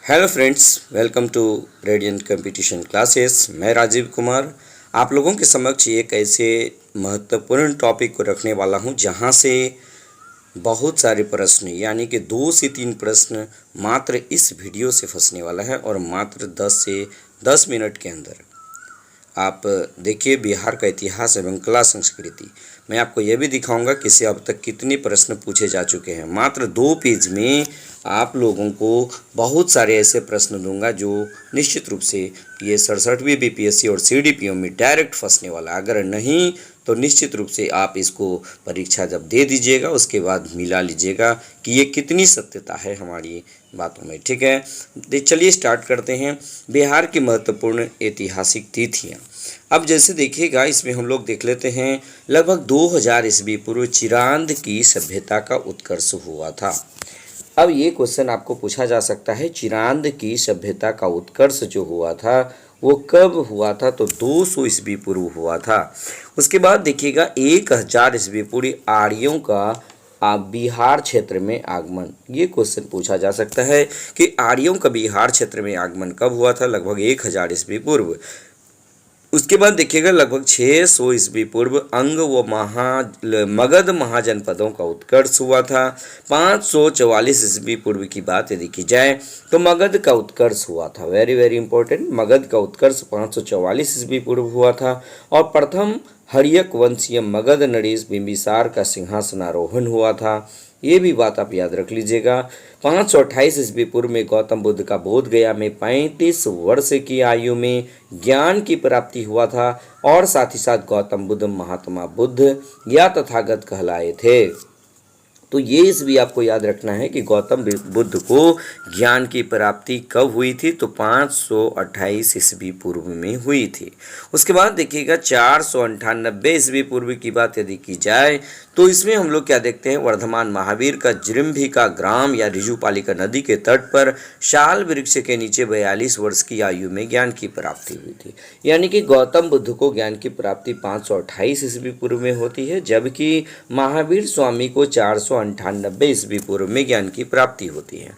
Hello friends, welcome to Radiant Competition Classes. मैं राजीव कुमार आप लोगों के समक्ष एक ऐसे महत्वपूर्ण टॉपिक को रखने वाला हूं जहां से बहुत सारे प्रश्न यानी कि 2 से 3 प्रश्न मात्र इस वीडियो से फंसने वाला है और मात्र 10 से 10 मिनट के अंदर आप देखिए बिहार का इतिहास एवं कला संस्कृति। मैं आपको यह भी दिखाऊंगा कि इससे अब तक कितने प्रश्न पूछे जा चुके हैं। मात्र 2 पेज में आप लोगों को बहुत सारे ऐसे प्रश्न दूंगा जो निश्चित रूप से ये 67वीं बीपीएससी और सीडीपीओ में डायरेक्ट फंसने वाला। अगर नहीं तो निश्चित रूप से आप इसको परीक्षा जब दे दीजिएगा उसके बाद मिला लीजिएगा कि ये कितनी सत्यता है हमारी बातों में। ठीक है, चलिए स्टार्ट करते हैं। बिहार की महत्वपूर्ण ऐतिहासिक तिथियाँ। अब जैसे देखिएगा इसमें हम लोग देख लेते हैं लगभग 2000 ईस्वी पूर्व चिरांद की सभ्यता का उत्कर्ष हुआ था। अब ये क्वेश्चन आपको पूछा जा सकता है, चिरांद की सभ्यता का उत्कर्ष जो हुआ था वो कब हुआ था? तो 200 ईस्वी पूर्व हुआ था। उसके बाद देखिएगा 1000 ईस्वी पूर्व आर्यों का बिहार क्षेत्र में आगमन। ये क्वेश्चन पूछा जा सकता है कि आर्यों का बिहार क्षेत्र में आगमन कब हुआ था? लगभग 1000 ईस्वी पूर्व। उसके बाद देखिएगा लगभग 600 ईस्वी पूर्व अंग व मगध महाजनपदों का उत्कर्ष हुआ था। 544 ईस्वी पूर्व की बात यदि की जाए तो मगध का उत्कर्ष हुआ था। वेरी वेरी इंपॉर्टेंट, मगध का उत्कर्ष 544 ईस्वी पूर्व हुआ था और प्रथम हर्यक वंशीय मगध नरेश बिंबिसार का सिंहासनारोहण हुआ था। ये भी बात आप याद रख लीजिएगा। 528 ईस्वी पूर्व में गौतम बुद्ध का बोध गया में 35 वर्ष की आयु में ज्ञान की प्राप्ति हुआ था और साथ ही साथ गौतम बुद्ध महात्मा बुद्ध या तथागत कहलाए थे। तो ये इस भी आपको याद रखना है कि गौतम बुद्ध को ज्ञान की प्राप्ति कब हुई थी? तो 528 ईस्वी पूर्व में हुई थी। उसके बाद देखिएगा 498 ईस्वी पूर्व की बात यदि की जाए तो इसमें हम लोग क्या देखते हैं, वर्धमान महावीर का जृंभिका ग्राम या रिजुपालिका नदी के तट पर शाल वृक्ष के नीचे 42 वर्ष की आयु में ज्ञान की प्राप्ति हुई थी। यानी कि गौतम बुद्ध को ज्ञान की प्राप्ति 528 ईस्वी पूर्व में होती है, जबकि महावीर स्वामी को 498 ईस्वी पूर्व में ज्ञान की प्राप्ति होती है।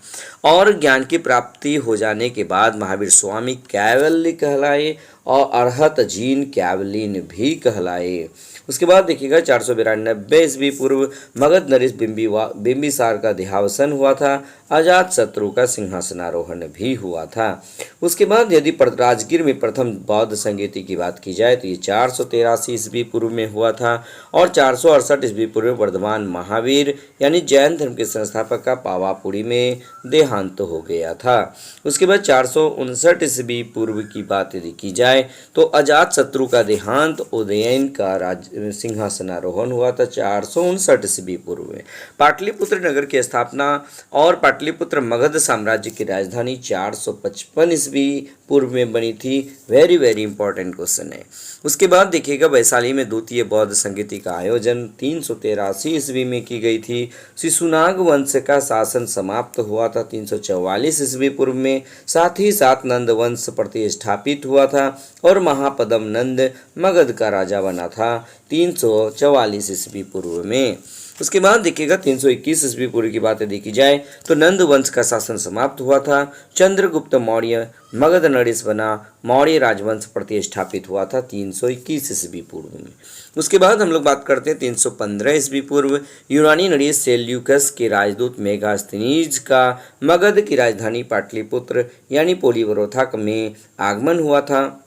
और ज्ञान की प्राप्ति हो जाने के बाद महावीर स्वामी कैवल्य कहलाए और अरहत जीन कैवलिन भी कहलाए। उसके बाद देखिएगा 492 ईस्वी पूर्व मगध नरेश बिंबिसार का देहावसान हुआ था। अजात शत्रु का सिंहासनारोहण भी हुआ था। उसके बाद यदि राजगीर में प्रथम बौद्ध संगीति की बात की जाए तो ये 483 ईस्वी पूर्व में हुआ था और 468 ईस्वी पूर्व वर्धमान महावीर यानी जैन धर्म के संस्थापक का पावापुरी में देहांत हो गया था। उसके बाद 459 ईस्वी पूर्व की बात यदि की जाए तो अजात शत्रु का देहांत उदयन का सिंहासनारोहण हुआ था 459 ईस्वी पूर्व में। पाटलिपुत्र नगर की स्थापना और पाटलिपुत्र मगध साम्राज्य की राजधानी 455 ईस्वी पूर्व में बनी थी। वेरी वेरी इंपॉर्टेंट क्वेश्चन है। उसके बाद देखिएगा वैशाली में द्वितीय बौद्ध संगीति का आयोजन 383 ईस्वी में की गई थी। शिशुनाग वंश का शासन समाप्त हुआ था 344 ईस्वी पूर्व में। साथ ही साथ नंद वंश प्रतिष्ठापित हुआ था और महापदम नंद मगध का राजा बना था 344 ईस्वी पूर्व में। उसके बाद देखिएगा 321 ईस्वी पूर्व की बात देखी जाए तो नंद वंश का शासन समाप्त हुआ था। चंद्रगुप्त मौर्य मगध नरेश बना। मौर्य राजवंश प्रतिष्ठापित हुआ था 321 ईस्वी पूर्व में। उसके बाद हम लोग बात करते हैं 315 ईस्वी पूर्व यूनानी नरेश सेल्यूकस के राजदूत मेगास्थनीज का मगध की राजधानी पाटलिपुत्र यानी पोलिवरोथा में आगमन हुआ था।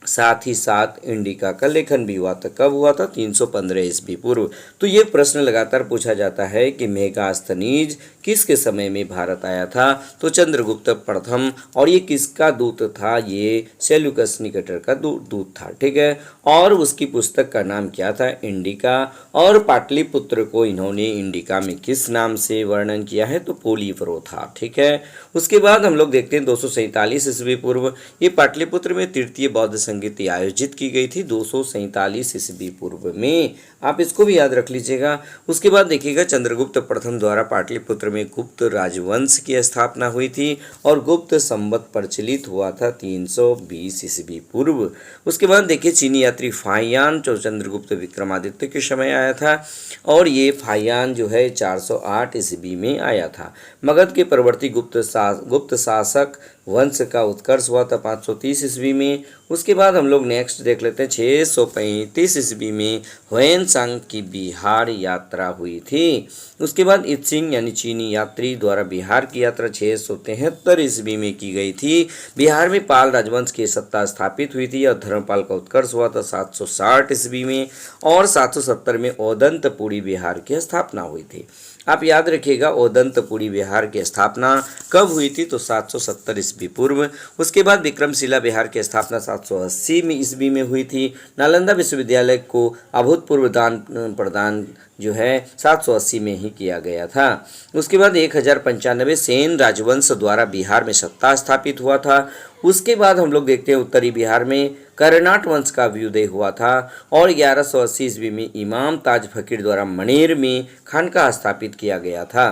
साथ ही साथ इंडिका का लेखन भी हुआ था। कब हुआ था? 315 ईस्वी पूर्व। तो ये प्रश्न लगातार पूछा जाता है कि मेगास्थनीज किसके समय में भारत आया था? तो चंद्रगुप्त प्रथम। और ये किसका दूत था? ये सेल्यूकस निकेटर का दूत था। ठीक है, और उसकी पुस्तक का नाम क्या था? इंडिका। और पाटलिपुत्र को इन्होंने इंडिका में किस नाम से वर्णन किया है? तो पोलिवरोथा। ठीक है, उसके बाद हम लोग देखते हैं 247 ईस्वी पूर्व ये पाटलिपुत्र में तृतीय बौद्ध संगीति आयोजित की गई थी 247 ईस्वी पूर्व में। आप इसको भी याद रख लीजिएगा। उसके बाद देखिएगा चंद्रगुप्त प्रथम द्वारा पाटलिपुत्र में गुप्त राजवंश की स्थापना हुई थी और गुप्त संवत प्रचलित हुआ था 320 ईस्वी पूर्व। उसके बाद देखिए चीनी यात्री फाहियान जो चंद्रगुप्त विक्रमादित्य के समय आया था और ये फाहियान जो है 408 ईस्वी में आया था। मगध के परवर्ती गुप्त शासक वंश का उत्कर्ष हुआ था 530 ईस्वी में। उसके बाद हम लोग नेक्स्ट देख लेते हैं 635 ईस्वी में हुएनसांग की बिहार यात्रा हुई थी। उसके बाद इत्सिंग यानी चीनी यात्री द्वारा बिहार की यात्रा 673 ईस्वी में की गई थी। बिहार में पाल राजवंश की सत्ता स्थापित हुई थी और धर्मपाल का उत्कर्ष हुआ था 760 ईस्वी में और 770 में ओदंतपुरी बिहार की स्थापना हुई थी। आप याद रखिएगा ओदंतपुरी बिहार की स्थापना कब हुई थी तो 770 ईस्वी पूर्व। उसके बाद विक्रमशिला बिहार की स्थापना 780 में ईस्वी में हुई थी। नालंदा विश्वविद्यालय को अभूतपूर्व दान प्रदान जो है 780 में ही किया गया था। उसके बाद 1095 सेन राजवंश द्वारा बिहार में सत्ता स्थापित हुआ था। उसके बाद हम लोग देखते हैं उत्तरी बिहार में कर्नाट वंश का अभ्युदय हुआ था और 1180 ईस्वी में इमाम ताज फकीर द्वारा मनेर में खानका स्थापित किया गया था।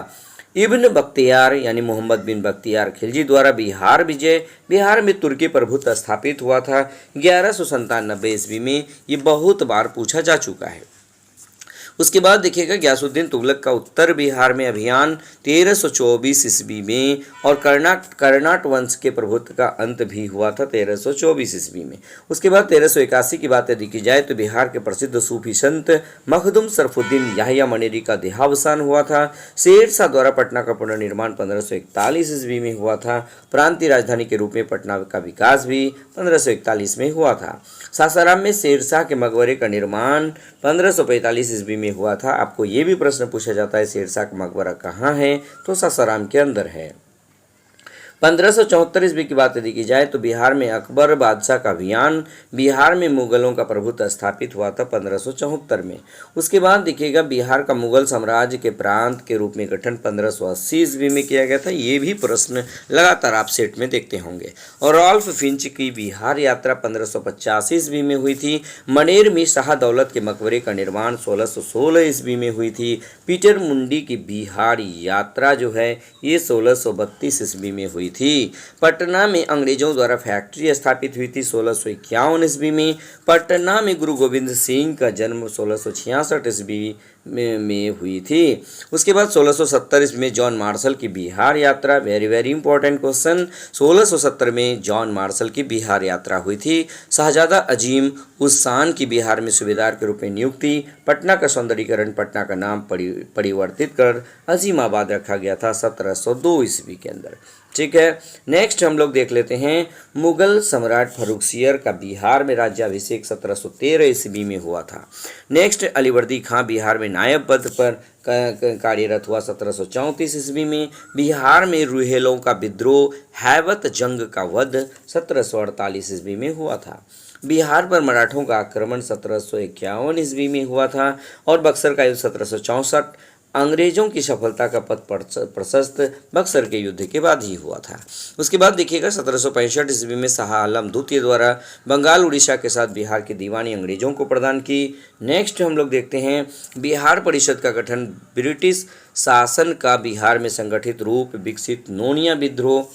इब्न बख्तियार यानी मोहम्मद बिन बख्तियार खिलजी द्वारा बिहार विजय बिहार में तुर्की प्रभुत्व स्थापित हुआ था 1197 ईस्वी में। ये बहुत बार पूछा जा चुका है। उसके बाद देखिएगा गयासुद्दीन तुगलक का उत्तर बिहार में अभियान 1324 ईस्वी में और कर्नाट वंश के प्रभुत्व का अंत भी हुआ था 1324 ईस्वी में। उसके बाद 1381 की बात यदि की जाए तो बिहार के प्रसिद्ध सूफी संत मखदूम शरफुद्दीन याहिया मनेरी का देहावसान हुआ था। शेर शाह द्वारा पटना का पुनर्निर्माण 1541 ईस्वी में हुआ था। प्रांतीय राजधानी के रूप में पटना का विकास भी 1541 में हुआ था। सासाराम में शेर शाह के मकबरे का निर्माण 1545 ईस्वी में हुआ था। आपको ये भी प्रश्न पूछा जाता है शेर शाह का मकबरा कहाँ है तो सासाराम के अंदर है। 1574 ईस्वी की बात यदि की जाए तो बिहार में अकबर बादशाह का अभियान बिहार में मुगलों का प्रभुत्व स्थापित हुआ था 1574 में। उसके बाद देखिएगा बिहार का मुगल साम्राज्य के प्रांत के रूप में गठन 1580 ईस्वी में किया गया था। ये भी प्रश्न लगातार आप सेट में देखते होंगे। और रॉल्फ फिंच की बिहार यात्रा 1585 ईस्वी में हुई थी। मनेर में शाह दौलत के मकबरे का निर्माण 1616 ईस्वी में हुई थी। पीटर मुंडी की बिहार यात्रा जो है ये 1632 ईस्वी में हुई थी। पटना में अंग्रेजों द्वारा फैक्ट्री स्थापित हुई थी 1651 ईस्वी में। पटना में गुरु गोविंद सिंह का जन्म 1666 ईस्वी में हुई थी। उसके बाद 1670 ईस्वी में जॉन मार्शल की बिहार यात्रा, वेरी वेरी इंपॉर्टेंट क्वेश्चन, 1670 में जॉन मार्शल की बिहार यात्रा हुई थी। शहजादा अजीम उस शान की बिहार में सूबेदार के रूप में नियुक्ति। पटना का सौंदर्यीकरण, पटना का नाम परिवर्तित कर अजीमाबाद रखा गया था 1702 ईस्वी के अंदर। ठीक है, नेक्स्ट हम लोग देख लेते हैं मुगल सम्राट फर्रुखसियर का बिहार में राज्याभिषेक 1713 ईस्वी में हुआ था। नेक्स्ट अलीवर्दी खां बिहार में नायब पद पर कार्यरत हुआ 1734 ईस्वी में। बिहार में रुहेलों का विद्रोह, हैवत जंग का वध 1748 ईस्वी में हुआ था। बिहार पर मराठों का आक्रमण 1751 ईस्वी में हुआ था और बक्सर का युद्ध 1764 अंग्रेजों की सफलता का पथ प्रशस्त बक्सर के युद्ध के बाद ही हुआ था। उसके बाद देखिएगा 1765 ईस्वी में शाह आलम द्वितीय द्वारा बंगाल उड़ीसा के साथ बिहार की दीवानी अंग्रेजों को प्रदान की। नेक्स्ट हम लोग देखते हैं बिहार परिषद का गठन, ब्रिटिश शासन का बिहार में संगठित रूप, विकसित नोनिया विद्रोह,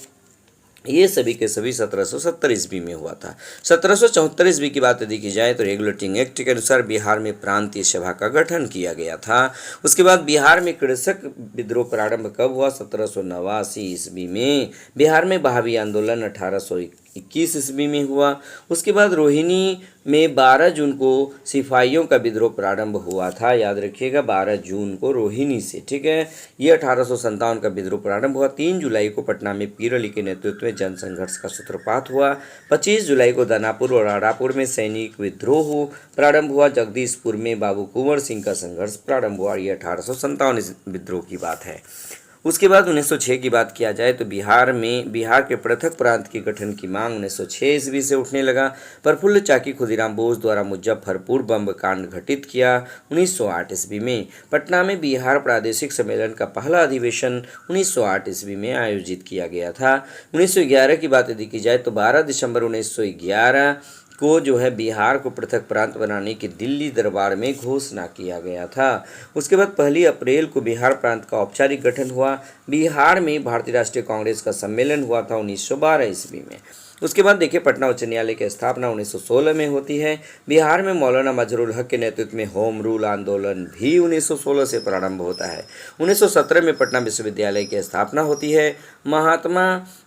ये सभी के सभी 1770 ईस्वी में हुआ था। 1774 ईस्वी की बात यदि की जाए तो रेगुलेटिंग एक्ट के अनुसार बिहार में प्रांतीय सभा का गठन किया गया था। उसके बाद बिहार में कृषक विद्रोह प्रारंभ कब हुआ? 1789 ईस्वी में। बिहार में बहावी आंदोलन 1821 ईस्वी में हुआ। उसके बाद रोहिणी में 12 जून को सिपाहियों का विद्रोह प्रारंभ हुआ था। याद रखिएगा 12 जून को रोहिणी से, ठीक है। ये 1857 का विद्रोह प्रारंभ हुआ। 3 जुलाई को पटना में पीर अली के नेतृत्व में जनसंघर्ष का सूत्रपात हुआ। 25 जुलाई को दानापुर और आरापुर में सैनिक विद्रोह प्रारंभ हुआ। जगदीशपुर में बाबू कुंवर सिंह का संघर्ष प्रारंभ हुआ। ये 1857 विद्रोह की बात है। उसके बाद 1906 की बात किया जाए तो बिहार के पृथक प्रांत के गठन की मांग 1906 ईस्वी से उठने लगा। प्रफुल्ल चाकी खुदीराम बोस द्वारा मुजफ्फरपुर बम कांड घटित किया 1908 ईस्वी में। पटना में बिहार प्रादेशिक सम्मेलन का पहला अधिवेशन 1908 ईस्वी में आयोजित किया गया था। 1911 की बात यदि की जाए तो 12 दिसंबर 1911 को जो है बिहार को पृथक प्रांत बनाने की दिल्ली दरबार में घोषणा किया गया था। उसके बाद 1 अप्रैल को बिहार प्रांत का औपचारिक गठन हुआ। बिहार में भारतीय राष्ट्रीय कांग्रेस का सम्मेलन हुआ था 1912 ईस्वी में। उसके बाद देखिए पटना उच्च न्यायालय की स्थापना 1916 में होती है। बिहार में मौलाना मजहरूल हक के नेतृत्व में होम रूल आंदोलन भी 1916 से प्रारंभ होता है। 1917 में पटना विश्वविद्यालय की स्थापना होती है। महात्मा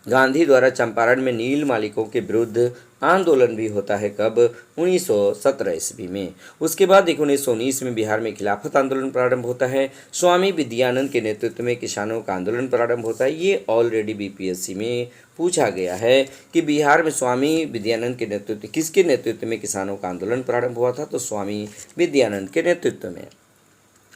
गांधी द्वारा चंपारण में नील मालिकों के विरुद्ध आंदोलन भी होता है कब? 1917 ईस्वी में। उसके बाद देखो 1919 में बिहार में खिलाफत आंदोलन प्रारंभ होता है। स्वामी विद्यानंद के नेतृत्व में किसानों का आंदोलन प्रारंभ होता है। ये ऑलरेडी बीपीएससी में पूछा गया है कि बिहार में स्वामी विद्यानंद के नेतृत्व, किसके नेतृत्व में किसानों का आंदोलन प्रारंभ हुआ था? तो स्वामी विद्यानंद के नेतृत्व में।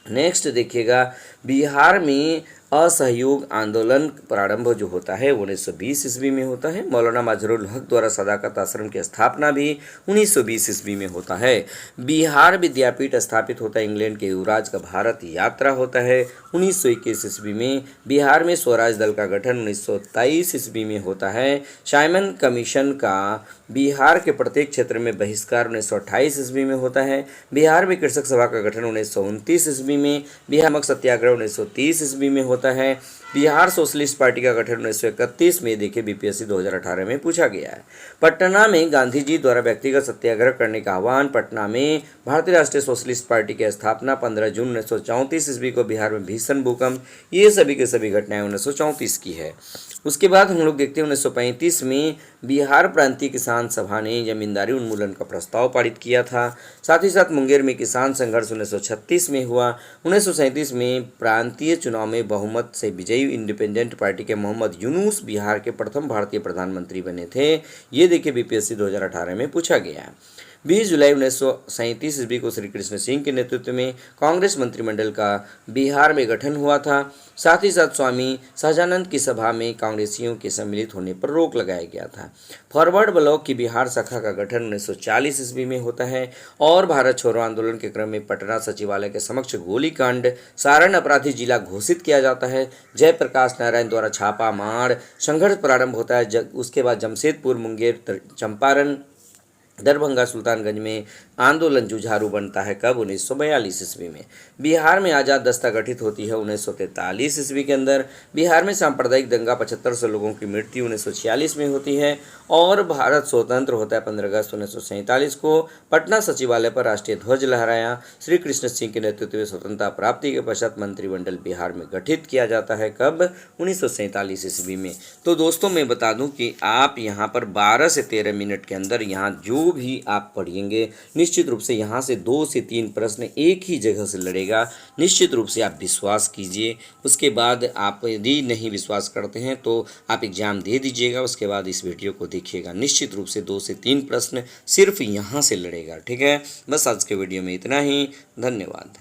नेक्स्ट देखिएगा, बिहार में असहयोग आंदोलन प्रारंभ जो होता है 1920 ईस्वी में होता है। मौलाना मजहरूल हक द्वारा सदाकत आश्रम की स्थापना भी 1920 ईस्वी में होता है। बिहार विद्यापीठ स्थापित होता है। इंग्लैंड के युवराज का भारत यात्रा होता है 1921 ईस्वी में। बिहार में स्वराज दल का गठन 1923 ईस्वी में होता है। साइमन कमीशन का बिहार के प्रत्येक क्षेत्र में बहिष्कार 1928 ईस्वी में होता है। बिहार में कृषक सभा का गठन 1929 ईस्वी में। बिहार नमक सत्याग्रह 1930 ईस्वी में होता है। बिहार सोशलिस्ट पार्टी का गठन 1931 में देखिए बीपीएससी 2018 में पूछा गया है। पटना में गांधी जी द्वारा व्यक्तिगत सत्याग्रह करने का आह्वान। पटना में भारतीय राष्ट्रीय सोशलिस्ट पार्टी की स्थापना 15 जून 1934 ईस्वी को। बिहार में भीषण भूकंप, ये सभी के सभी घटनाएं 1934 की है। उसके बाद हम लोग देखते हैं 1935 में बिहार प्रांतीय किसान सभा ने जमींदारी उन्मूलन का प्रस्ताव पारित किया था। साथ ही साथ मुंगेर में किसान संघर्ष 1936 में हुआ। 1937 में प्रांतीय चुनाव में बहुमत से विजयी इंडिपेंडेंट पार्टी के मोहम्मद यूनुस बिहार के प्रथम भारतीय प्रधानमंत्री बने थे। ये देखिए बीपीएससी 2018 में पूछा गया है। 20 जुलाई 1937 ईस्वी को श्री कृष्ण सिंह के नेतृत्व में कांग्रेस मंत्रिमंडल का बिहार में गठन हुआ था। साथ ही साथ स्वामी सहजानंद की सभा में कांग्रेसियों के सम्मिलित होने पर रोक लगाया गया था। फॉरवर्ड ब्लॉक की बिहार शाखा का गठन 1940 ईस्वी में होता है। और भारत छोड़ो आंदोलन के क्रम में पटना सचिवालय के समक्ष गोलीकांड सारण अपराधी जिला घोषित किया जाता है। जयप्रकाश नारायण द्वारा छापा मार संघर्ष प्रारंभ होता है। उसके बाद जमशेदपुर, मुंगेर, चंपारण, दरभंगा, सुल्तानगंज में आंदोलन जुझारू बनता है कब? 1942 ईस्वी में। बिहार में आज़ाद दस्ता गठित होती है 1943 ईस्वी के अंदर। बिहार में सांप्रदायिक दंगा 75 लोगों की मृत्यु 1946 में होती है। और भारत स्वतंत्र होता है 15 अगस्त 1947 को। पटना सचिवालय पर राष्ट्रीय ध्वज लहराया। श्री कृष्ण सिंह के नेतृत्व में स्वतंत्रता प्राप्ति के पश्चात मंत्रिमंडल बिहार में गठित किया जाता है कब? 1947 ईस्वी में। तो दोस्तों मैं बता दूं कि आप यहाँ पर 12 से 13 मिनट के अंदर यहाँ जो भी आप पढ़ेंगे निश्चित रूप से यहाँ से 2 से 3 प्रश्न एक ही जगह से लड़ेगा। निश्चित रूप से आप विश्वास कीजिए। उसके बाद आप यदि नहीं विश्वास करते हैं तो आप एग्ज़ाम दे दीजिएगा। उसके बाद इस वीडियो को देखिएगा। निश्चित रूप से 2 से 3 प्रश्न सिर्फ यहाँ से लड़ेगा। ठीक है, बस आज के वीडियो में इतना ही। धन्यवाद।